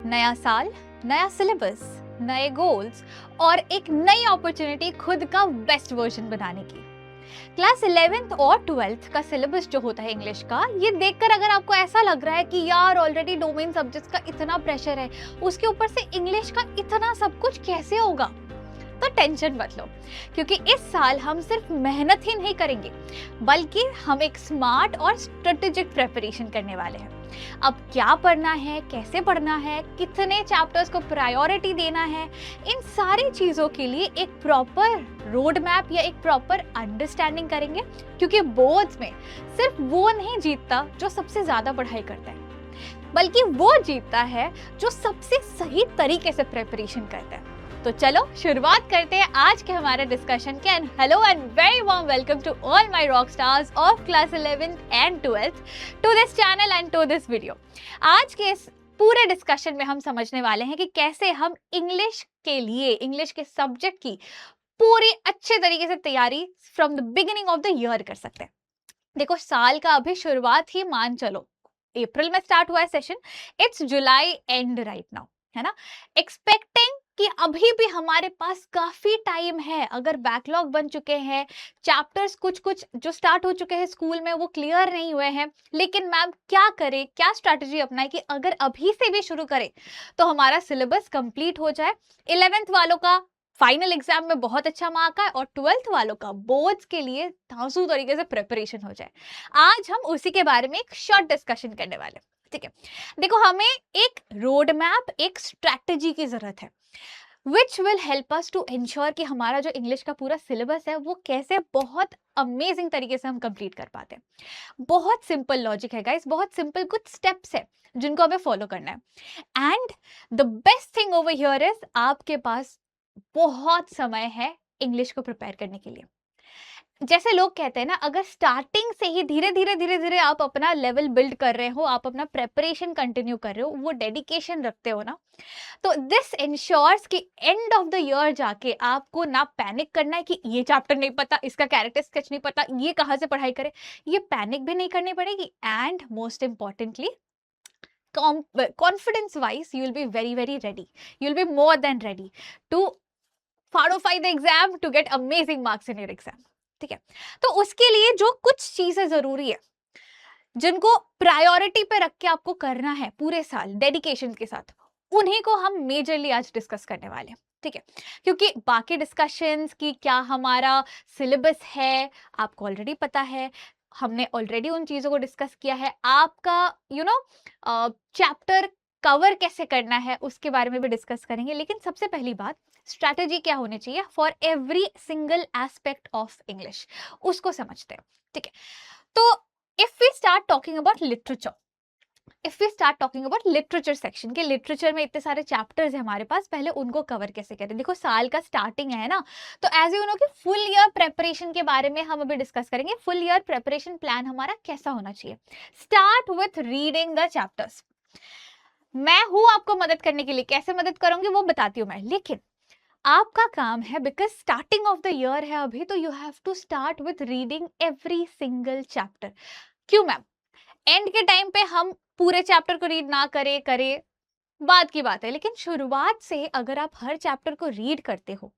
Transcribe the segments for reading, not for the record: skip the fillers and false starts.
नया साल, नया सिलेबस, नए गोल्स और एक नई अपॉर्चुनिटी खुद का बेस्ट वर्जन बनाने की। क्लास 11th और 12th का सिलेबस जो होता है इंग्लिश का, ये देखकर अगर आपको ऐसा लग रहा है कि यार ऑलरेडी डोमेन सब्जेक्ट्स का इतना प्रेशर है, उसके ऊपर से इंग्लिश का इतना सब कुछ कैसे होगा, तो टेंशन मत लो, क्योंकि इस साल हम सिर्फ मेहनत ही नहीं करेंगे, बल्कि हम एक स्मार्ट और स्ट्रेटेजिक प्रिपरेशन करने वाले हैं। अब क्या पढ़ना है, कैसे पढ़ना है, कितने चैप्टर्स को प्रायोरिटी देना है, इन सारी चीजों के लिए एक प्रॉपर रोड मैप या एक प्रॉपर अंडरस्टैंडिंग करेंगे, क्योंकि बोर्ड्स में सिर्फ वो नहीं जीतता जो सबसे ज्यादा पढ़ाई करता है, बल्कि वो जीतता है जो सबसे सही तरीके से प्रिपरेशन करता है। तो चलो शुरुआत करते हैं आज के हमारे डिस्कशन के। And hello and very warm welcome to all my rock stars of class 11th and 12th to this channel and to this video. आज के इस पूरे डिस्कशन में हम समझने वाले हैं कि कैसे हम इंग्लिश के लिए, इंग्लिश के सब्जेक्ट की पूरी अच्छे तरीके से तैयारी from the beginning of the year कर सकते हैं। देखो, साल का अभी शुरुआत ही मान चलो, अप्रैल में स्टार्ट हुआ है session, it's July and right now, है ना। एक्सपेक्टिंग कि अभी भी हमारे पास काफी टाइम है, अगर बैकलॉग बन चुके हैं, चैप्टर्स कुछ कुछ जो स्टार्ट हो चुके हैं स्कूल में वो क्लियर नहीं हुए हैं, लेकिन मैम क्या करें, क्या स्ट्रैटेजी अपनाए कि अगर अभी से भी शुरू करें तो हमारा सिलेबस कंप्लीट हो जाए, 11th वालों का फाइनल एग्जाम में बहुत अच्छा मार्क आए और 12th वालों का बोर्ड्स के लिए धांसू तरीके से प्रिपरेशन हो जाए। आज हम उसी के बारे में एक शॉर्ट डिस्कशन करने वाले हैं, ठीक है। देखो, हमें एक रोड मैप, एक स्ट्रैटेजी की जरूरत है which will help us to ensure कि हमारा जो इंग्लिश का पूरा सिलेबस है वो कैसे बहुत अमेजिंग तरीके से हम कंप्लीट कर पाते हैं। बहुत सिंपल लॉजिक है गाइस, बहुत सिंपल कुछ स्टेप्स है जिनको हमें फॉलो करना है। And the best thing over here is आपके पास बहुत समय है इंग्लिश को प्रिपेयर करने के लिए। जैसे लोग कहते हैं ना, अगर स्टार्टिंग से ही धीरे धीरे आप अपना लेवल बिल्ड कर रहे हो, आप अपना प्रेपरेशन कंटिन्यू कर रहे हो, वो डेडिकेशन रखते हो ना, तो दिस इंश्योर्स कि एंड ऑफ द ईयर जाके आपको ना पैनिक करना है कि ये चैप्टर नहीं पता, इसका कैरेक्टर स्केच नहीं पता, ये कहाँ से पढ़ाई करें, ये पैनिक भी नहीं करनी पड़ेगी। And most importantly, confidence wise you will be very ready, you will be more than ready to फाड़ो the exam to get amazing marks in your exam, ठीक है। तो उसके लिए जो कुछ चीजें जरूरी है, जिनको प्रायोरिटी पे रख के आपको करना है पूरे साल डेडिकेशन के साथ, उन्हीं को हम मेजरली आज डिस्कस करने वाले हैं, ठीक है। क्योंकि बाकी डिस्कशंस की क्या हमारा सिलेबस है आपको ऑलरेडी पता है, हमने ऑलरेडी उन चीजों को डिस्कस किया है। आपका चैप्टर कवर कैसे करना है उसके बारे में भी डिस्कस करेंगे, लेकिन सबसे पहली बात, स्ट्रैटेजी क्या होनी चाहिए for every single aspect of English, उसको समझते हैं, ठीक है। तो if we start talking about literature, section के, लिटरेचर में इतने सारे चैप्टर्स है हमारे पास, पहले उनको कवर कैसे करें। देखो, साल का स्टार्टिंग है ना, तो एज यू नो कि फुल ईयर प्रेपरेशन के बारे में हम अभी डिस्कस करेंगे। फुल ईयर प्रेपरेशन प्लान हमारा कैसा होना चाहिए। Start with reading the chapters. मैं हूं आपको मदद करने के लिए, कैसे मदद करूंगी वो बताती हूँ मैं, लेकिन आपका काम है, because starting of the year है अभी, तो you have to start with reading every single chapter. क्यों मैम? एंड के टाइम पे हम पूरे चैप्टर को रीड ना करे बात की बात है, लेकिन शुरुआत से अगर आप हर चैप्टर को रीड करते हो,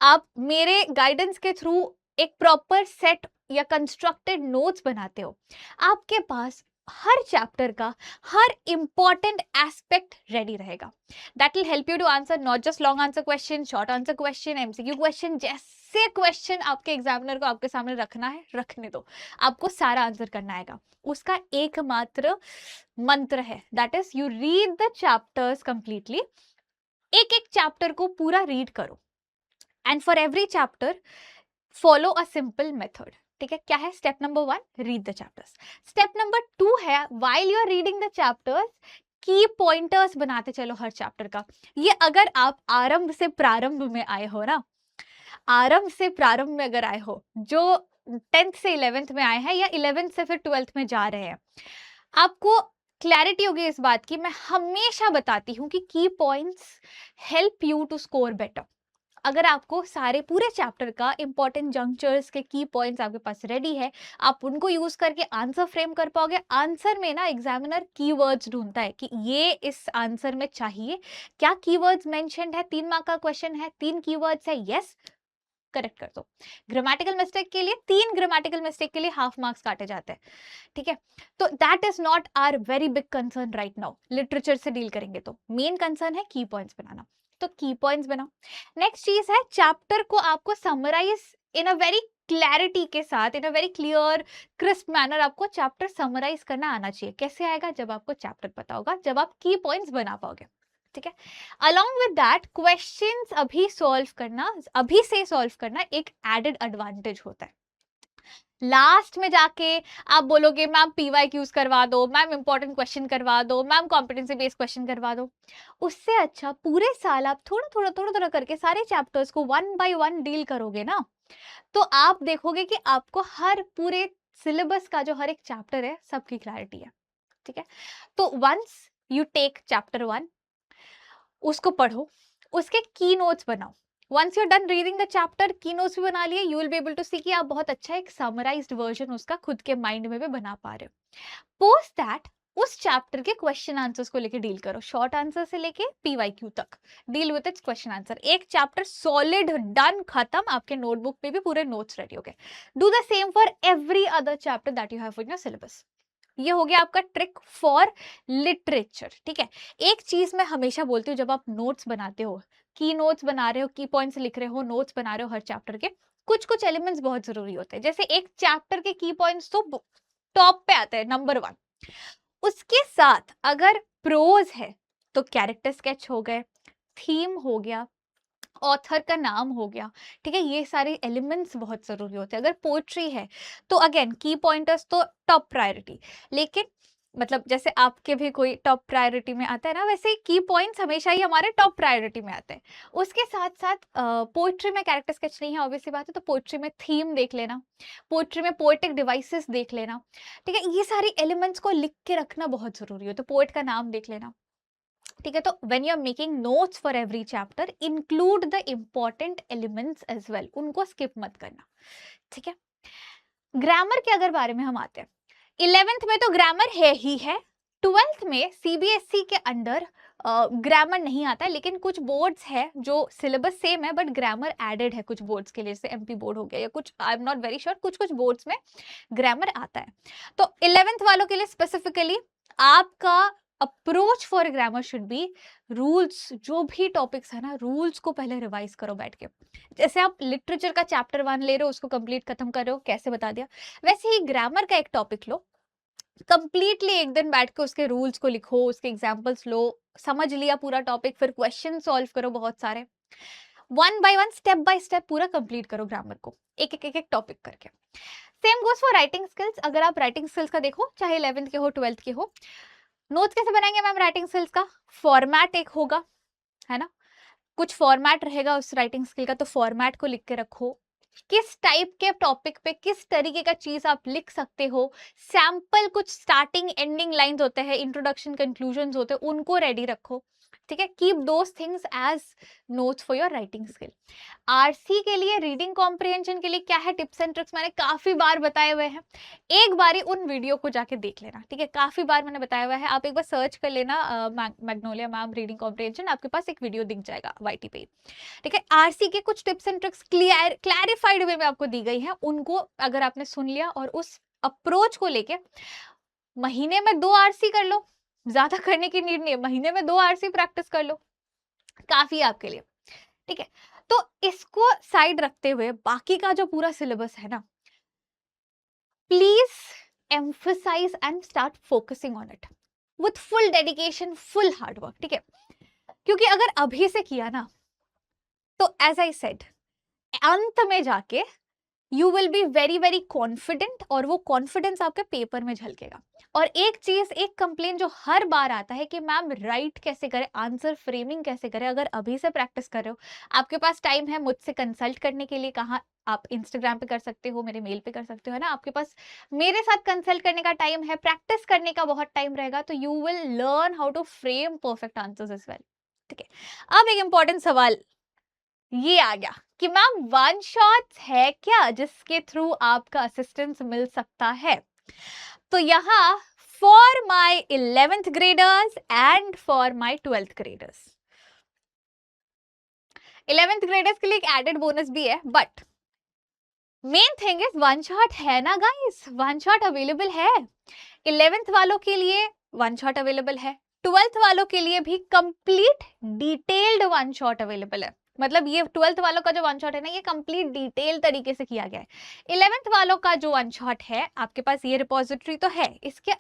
आप मेरे गाइडेंस के थ्रू एक प्रॉपर सेट या कंस्ट्रक्टेड नोट्स बनाते हो, आपके पास हर चैप्टर का हर इंपॉर्टेंट एस्पेक्ट रेडी रहेगा। That will help you to answer not just long answer question, short answer question, MCQ question, जैसे क्वेश्चन आपके एग्जामिनर को आपके सामने रखना है रखने दो, आपको सारा आंसर करना आएगा। उसका एकमात्र मंत्र है, that is you read the chapters completely. एक एक चैप्टर को पूरा रीड करो, and for every chapter follow a simple method, ठीक है। क्या है? Step number 1, read the chapters. Step number 2 है, while you are reading the chapters, key pointers बनाते चलो हर चैप्टर का। ये अगर आप आरंभ से प्रारंभ में आए हो ना, आरंभ से प्रारंभ में अगर आए हो, जो 10th से 11th में आए हैं या 11th से फिर 12th में जा रहे हैं, आपको क्लैरिटी होगी इस बात की। मैं हमेशा बताती हूँ कि key points help you to score better. अगर आपको सारे पूरे चैप्टर का इंपॉर्टेंट जंक्चर्स के की पॉइंट्स आपके पास रेडी है, आप उनको यूज करके आंसर फ्रेम कर पाओगे। आंसर में ना एग्जामिनर कीवर्ड्स ढूंढता है कि ये इस आंसर में चाहिए, क्या कीवर्ड्स मेंशन्ड है, 3 मार्क का क्वेश्चन है, 3 कीवर्ड्स है, यस करेक्ट कर दो। ग्रामेटिकल मिस्टेक के लिए 3 ग्रामेटिकल मिस्टेक के लिए हाफ मार्क्स काटे जाते हैं, ठीक है। तो that is not are very big concern right now. Literature से डील करेंगे तो मेन कंसर्न है की पॉइंट्स बनाना, तो की पॉइंट्स बनाओ। नेक्स्ट चीज है चैप्टर को आपको summarise in a very clarity के साथ, in a very clear crisp manner आपको चैप्टर समराइज करना आना चाहिए। कैसे आएगा? जब आपको चैप्टर पता होगा, जब आप की पॉइंट्स बना पाओगे, ठीक है। अलॉन्ग विद दैट क्वेश्चंस अभी से सॉल्व करना एक एडेड एडवांटेज होता है। लास्ट में जाके आप बोलोगे मैम पीवाईक्यूज करवा दो, मैम इंपॉर्टेंट क्वेश्चन करवा दो, मैम कॉम्पिटेंसी बेस्ड क्वेश्चन करवा दो। उससे अच्छा पूरे साल आप थोड़ा थोड़ा करके सारे चैप्टर्स को 1 बाय 1 डील करोगे ना, तो आप देखोगे कि आपको हर पूरे सिलेबस का जो हर एक चैप्टर है सबकी क्लैरिटी है, ठीक है। तो वंस यू टेक चैप्टर 1, उसको पढ़ो, उसके की नोट्स बनाओ। Once you done reading the chapter, key notes भी बना लिए, you will be able to see कि आप बहुत अच्छा एक समराइज्ड वर्जन उसका खुद के माइंड में भी बना पा रहे हो। पोस्ट दैट उस चैप्टर के क्वेश्चन आंसर्स को लेके डील करो, शॉर्ट आंसर से लेके पीवाईक्यू तक deal with its question answer. एक चैप्टर सॉलिड डन खत्म, आपके नोटबुक पे भी पूरे नोट्स रेडी हो गए। Do the same for every other chapter that you have in your syllabus. ये हो गया आपका ट्रिक फॉर लिटरेचर, ठीक है। एक चीज मैं हमेशा बोलती हूँ, जब आप नोट्स बनाते हो, की नोट्स बना रहे हो, की पॉइंट्स लिख रहे हो, नोट्स बना रहे हो हर चैप्टर के, कुछ कुछ एलिमेंट्स बहुत जरूरी होते हैं। जैसे एक चैप्टर के की पॉइंट्स तो टॉप पे आते हैं, नंबर 1। उसके साथ अगर प्रोज है तो कैरेक्टर स्केच हो गए, थीम हो गया, ऑथर का नाम हो गया, ठीक है। ये सारे एलिमेंट्स बहुत जरूरी होते हैं। अगर पोएट्री है तो अगेन की पॉइंटर्स तो टॉप प्रायोरिटी, लेकिन मतलब जैसे आपके भी कोई टॉप प्रायोरिटी में आता है ना, वैसे की पॉइंट्स हमेशा ही हमारे टॉप प्रायोरिटी में आते हैं। उसके साथ साथ पोएट्री में कैरेक्टर स्केच नहीं है, ऑब्वियसली बात है, तो पोएट्री में थीम देख लेना, पोएट्री में पोएटिक डिवाइसेस देख लेना, ठीक है। ये सारे एलिमेंट्स को लिख के रखना बहुत जरूरी है, तो पोएट का नाम देख लेना, ठीक है। तो when you are making notes for every chapter, include the important elements as well, उनको स्किप मत करना, ठीक है। ग्रामर के अगर बारे में हम आते हैं, 11th में तो ग्रामर है ही है, 12th में सीबीएसई के अंडर ग्रामर नहीं आता है, लेकिन कुछ बोर्ड्स है जो सिलेबस सेम है बट ग्रामर एडेड है कुछ बोर्ड्स के लिए, जैसे एमपी बोर्ड हो गया या कुछ, I am not very sure, कुछ कुछ बोर्ड्स में ग्रामर आता है। तो 11th वालों के लिए स्पेसिफिकली आपका approach for grammar should be rules. जो भी टॉपिक्स है ना, रूल्स को पहले रिवाइज करो बैठ के। जैसे आप लिटरेचर का चैप्टर 1 ले रहे हो, उसको कंप्लीट खत्म कर रहे हो, कैसे बता दिया, वैसे ही ग्रामर का एक टॉपिक लो, कंप्लीटली एक दिन बैठ के उसके रूल्स को लिखो, उसके एग्जांपल्स लो, समझ लिया पूरा टॉपिक, फिर क्वेश्चन सॉल्व करो बहुत सारे, 1 बाय 1 स्टेप बाय स्टेप पूरा कंप्लीट करो ग्रामर को, एक टॉपिक करके। Same goes for writing skills. अगर आप राइटिंग स्किल्स का देखो, चाहे 11th के हो 12th के हो, नोट्स कैसे बनाएंगे मैम राइटिंग स्किल्स का? फॉर्मेट एक होगा, है ना, कुछ फॉर्मेट रहेगा उस राइटिंग स्किल का, तो फॉर्मेट को लिख के रखो। किस टाइप के टॉपिक पे किस तरीके का चीज आप लिख सकते हो, सैंपल कुछ स्टार्टिंग एंडिंग लाइंस होते हैं, इंट्रोडक्शन कंक्लूजन होते हैं, उनको रेडी रखो, ठीक है। Keep those things as notes for your writing skill. RC के लिए, रीडिंग कॉम्प्रिहेंशन के लिए क्या है टिप्स एंड ट्रिक्स, मैंने काफी बार बताए हुए हैं, एक बारी उन वीडियो को जाके देख लेना, ठीक है। काफी बार मैंने बताया हुआ है, आप एक बार सर्च कर लेना मैग्नोलिया मैम रीडिंग कॉम्प्रिहेंशन, आपके पास एक वीडियो दिख जाएगा वाईटी पे, ठीक है। आरसी के कुछ टिप्स एंड ट्रिक्स क्लैरिफाइड वे में आपको दी गई है, उनको अगर आपने सुन लिया और उस अप्रोच को लेके महीने में 2 आरसी कर लो, ज्यादा करने की नीड नहीं है, महीने में 2 आरसी प्रैक्टिस कर लो, काफी है आपके लिए, ठीक है। तो इसको साइड रखते हुए बाकी का जो पूरा सिलेबस है ना, please emphasize and start focusing on it with full dedication, full hard work, ठीक है। क्योंकि अगर अभी से किया ना, तो एज आई सेड, अंत में जाके you will be very very confident, और वो कॉन्फिडेंस आपके पेपर में झलकेगा। और एक चीज, एक कंप्लेन जो हर बार आता है कि मैम राइट कैसे करें, आंसर फ्रेमिंग कैसे करें। अगर अभी से प्रैक्टिस कर रहे हो, आपके पास टाइम है मुझसे कंसल्ट करने के लिए, कहाँ आप इंस्टाग्राम पे कर सकते हो, मेरे मेल पे कर सकते हो, है ना, आपके पास मेरे साथ कंसल्ट करने का टाइम है, प्रैक्टिस करने का बहुत टाइम रहेगा, तो you will learn how to frame perfect answers as well, ठीक है। अब एक इंपॉर्टेंट सवाल ये आ गया कि मैम वन शॉट है क्या जिसके थ्रू आपका असिस्टेंस मिल सकता है। तो यहाँ for my 11th graders and for my 12th graders, 11th graders के लिए एक एडेड बोनस भी है, but main thing is one shot है ना गाइस, वन शॉट अवेलेबल है। 11th वालों के लिए वन शॉट अवेलेबल है, 12th वालों के लिए भी complete detailed one shot available है। मतलब ये 12th वालों का जो वन शॉट है ना, ये कंप्लीट डिटेल तरीके से किया गया है। 11th वालों का जो वन शॉट है, आपके पास ये रिपोजिटरी तो है, इसके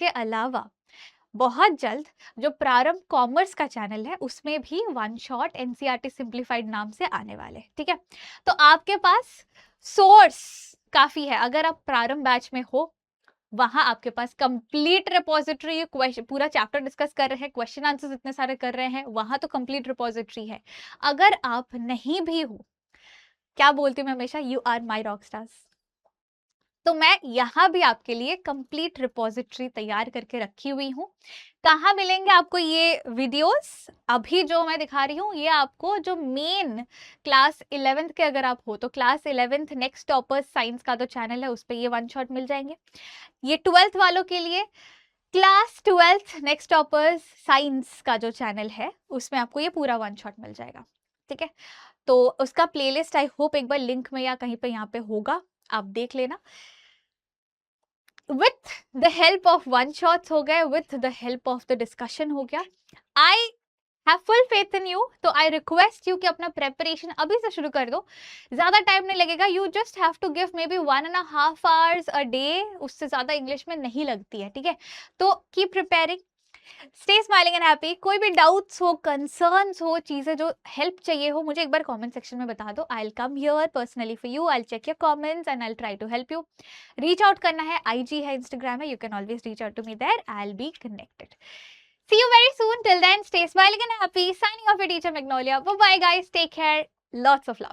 अलावा बहुत जल्द जो प्रारंभ कॉमर्स का चैनल है उसमें भी वन शॉट एनसीईआरटी सिंप्लीफाइड नाम से आने वाले, ठीक है। तो आपके पास सोर्स काफी है। अगर आप प्रारंभ बैच में हो, वहां आपके पास कंप्लीट रिपोजिटरी, पूरा चैप्टर डिस्कस कर रहे हैं, क्वेश्चन आंसर्स इतने सारे कर रहे हैं, वहां तो कंप्लीट रिपोजिटरी है। अगर आप नहीं भी हो, क्या बोलती हूँ मैं हमेशा, you are my rock stars. तो मैं यहाँ भी आपके लिए कंप्लीट रिपोजिटरी तैयार करके रखी हुई हूँ। कहाँ मिलेंगे आपको ये वीडियोस? अभी जो मैं दिखा रही हूँ ये आपको जो मेन क्लास 11th के अगर आप हो तो class 11th next toppers science का जो चैनल है उस पर ये वन शॉट मिल जाएंगे। ये 12th वालों के लिए class 12th next toppers science का जो चैनल है उसमें आपको ये पूरा वन शॉट मिल जाएगा, ठीक है। तो उसका प्लेलिस्ट आई होप एक बार लिंक में या कहीं पे यहाँ पे होगा, आप देख लेना। With the help of one shots हो गए, with the help of the discussion हो गया। I have full faith in you, तो आई रिक्वेस्ट यू कि अपना प्रेपरेशन अभी से शुरू कर दो। ज्यादा टाइम नहीं लगेगा, you just have to give maybe 1.5 hours a day, उससे ज्यादा इंग्लिश में नहीं लगती है, ठीक है। तो keep preparing, stay smiling and happy. कोई भी डाउट्स हो, कंसर्न्स हो, चीजें जो हेल्प चाहिए हो, मुझे एक बार कमेंट सेक्शन में बता दो। I will come here personally for you, I will check your comments and I will try to help you. Reach out करना है, आईजी है, इंस्टाग्राम है, you can always reach out to me there, I will be connected. See you very soon. Till then, stay smiling and happy. Signing off your teacher Magnolia. Bye bye, guys. Take care. Lots of love.